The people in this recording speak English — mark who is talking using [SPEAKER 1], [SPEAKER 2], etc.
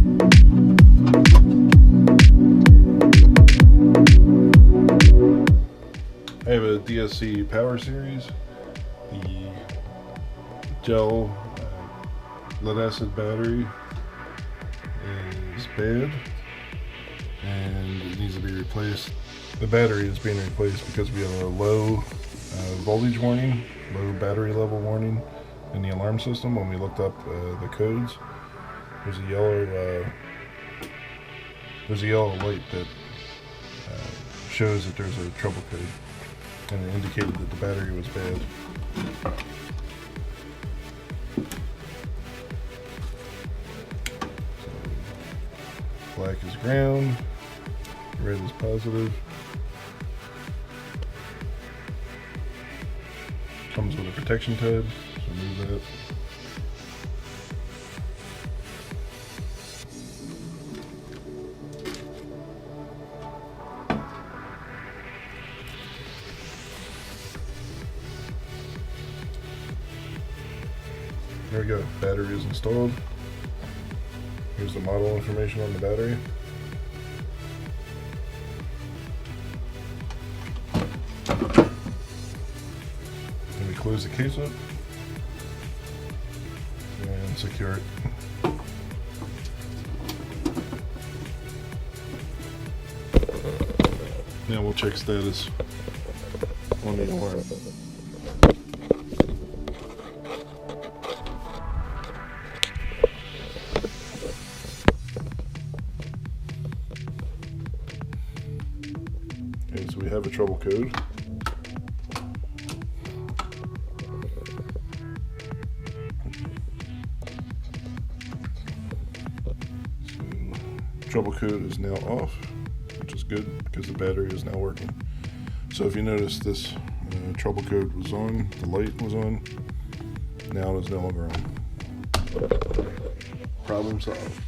[SPEAKER 1] I have a DSC power series. The gel lead acid battery is bad and it needs to be replaced. The battery is being replaced because we have a low voltage warning, low battery level warning in the alarm system. When we looked up the codes, there's a yellow light that shows that there's a trouble code, and it indicated that the battery was bad. So, black is ground, red is positive. Comes with a protection tab, so remove that. There we go, battery is installed. Here's the model information on the battery. Then we close the case up and secure it. Now we'll check status on the alarm. Okay, so we have a trouble code. So, trouble code is now off, which is good because the battery is now working. So if you notice, this trouble code was on, the light was on, now it is no longer on. Problem solved.